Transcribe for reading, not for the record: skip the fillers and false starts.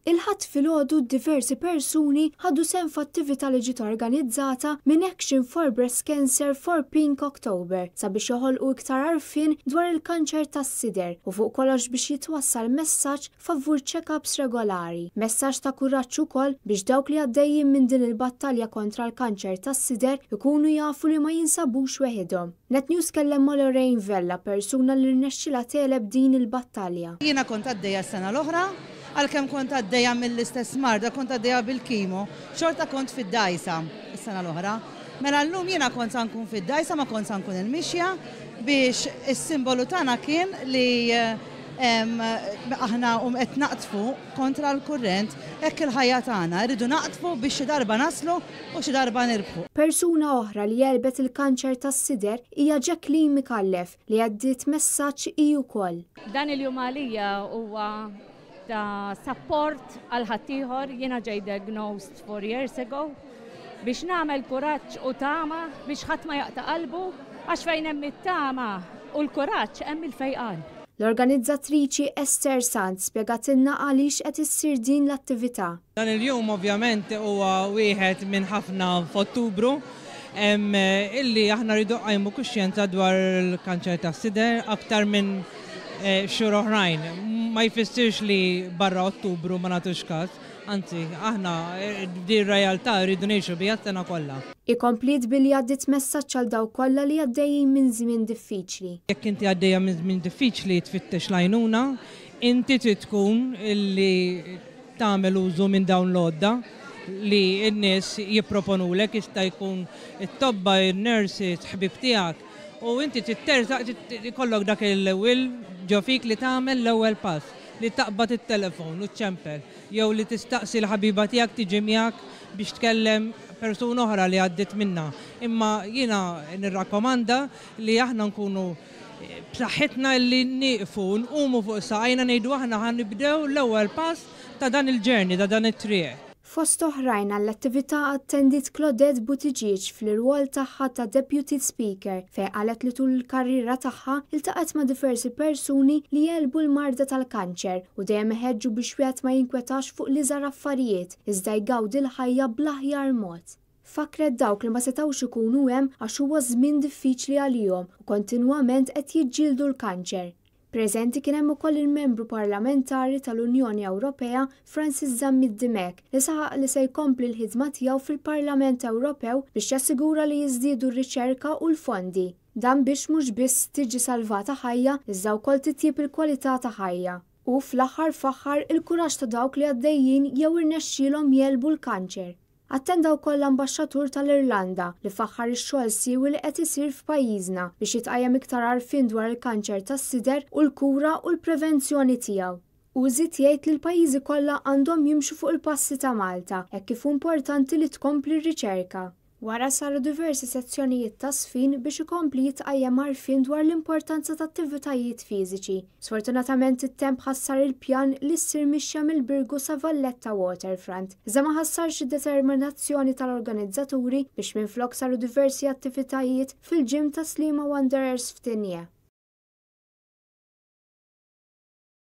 Il-Ħadd filgħodu diversi persuni ħadu sehem f'attività li ġiet organizzata minn Action for Breast Cancer for Pink October sabiex joħolqu iktar għarfien dwar il-kanċer tas-sider u fuq kollox biex jitwassal messaġġ favur checkups regolari. Messaġġ ta' kuraġġ ukoll biex dawk li għaddejjin minn din il-battalja kontra l-kanċer tas-sider ikunu jafu li ma jinsabux weħidhom. Net News kellem ma' Lorraine Vella, persuna li rnexxilha teleb din il-battalja. Jiena kont għaddejja s-sena l-oħra, għalkemm kont għaddejja mill-istess marda, kont għaddejja bil-kimo, xorta kont fid-dajsa s-sena l-oħra. Mela llum jiena kont nkun fid-dajsa, ma kont nkun il-mixja biex is-simbolu tagħna kien li aħna qed naqtfu kontra l-kurrent hekk il-ħajja tagħna, rridu naqtfu biex xi darba naslu u xi darba nirbħu. Persuna oħra li jelbet il-kanċer tas-sider hija Jacqueline Mikallef li għaddiet messaġġ hi wkoll. Dan il-jum għalija huwa ta' support għal ħaddieħor, jiena ġej diagnosed 4 years ago biex nagħmel kuraġġ u tama biex ħadd ma jaqta' qalbu għax fejn hemm it-tama u l-kuraġġ hemm il-fejqan. L-organizzatriċi Esther Sant spjegatilna għaliex qed issir din l-attività. Dan il-jum ovvjament huwa wieħed minn ħafna f'Ottubru illi aħna rridu qajmu kuxjenza dwar il-kanċer tas-sider aktar minn xhur oħrajn. Ma jfissirx li barra Ottubru ma nagħtux każ, anzi aħna di r-realtà rridu ngħixu biha s-sena kollha. Ikomplit billi għaddit messaġġ għal dawk kollha li għaddejjin minn żmien diffiċli. Jekk inti għaddejja minn żmien diffiċli tfittex l-għajnuna, inti trid tkun illi tagħmel użu minn dawn l-għodda li n-nies jipproponulek jista' jkun it-tobba, in-nurses, ħbib tiegħek. U inti kollok dak il-will ġo fik li tagħmel l-ewwel pass, li taqbad it-telefon u tċempel, jew li tistaqsi l-ħabiba tiegħek tiġi miegħek biex tkellem persuna oħra li għaddiet minnha. Imma jiena nirrakkomanda li aħna nkunu b'saħħitna li nieqfu nqumu fuq saqajna ngħidu aħna ħanibdew l-ewwel pass ta' dan il-ġerni, ta' dan it-triq. Fost oħrajn għall-attività attendit Claudette Buttigieg fl-irwol tagħha ta' Deputy Speaker fejn qalet li tul il-karriera tagħha iltaqet ma' diversi persuni li jelbu l-marda tal-kanċer u dejjem iħeġġu biex wieħed ma jinkwetax fuq l-iżgħar affarijiet iżda jgawdi l-ħajja bl-aħjar mod. Fakret dawk li ma setgħux ikunu hemm għax huwa żmien diffiċli għalihom u kontinwament qed jiġġieldu l-kanċer. Preżenti kien hemm ukoll il-membru parlamentari tal-Unjoni Ewropea Francis Zammid-Dimek li saħaq li se jkompli l-ħidma tiegħu fil-Parlament Ewropew biex jassigura li jiżdiedu r-riċerka u l-fondi. Dan biex mhux biss tiġi salvata ħajja iżda wkoll titjib il-kwalità ta' ħajja. U fl-aħħar faħħar il-kuraġġ ta' dawk li għaddejjin jew irnexxielhom jelbu l-kanċer. Attenda wkoll l-ambaxxatur tal-Irlanda li faħħar ix-xogħol siewi li qed isir f'pajjiżna biex jitqajjem iktar għarfien dwar il-kanċer tas-sider u l-kura u l-prevenzjoni tiegħu. U żied jgħid li l-pajjiżi kollha għandhom jimxu fuq il-passi ta' Malta hekk kif importanti li tkompli r-riċerka. Wara saru diversi sezzjonijiet ta' sfin biex ikompli jitqajjem għarfien dwar l-importanza ta' attivitajiet fiżiċi. Sfortunatament it-temp ħassar il-pjan li ssir mixja mill-Birgu sa Valletta Waterfront. Iżda ma ħassarx id-determinazzjoni tal-organizzaturi biex minflok saru diversi attivitajiet fil-ġim ta' Slima Wanderers f'Tinje.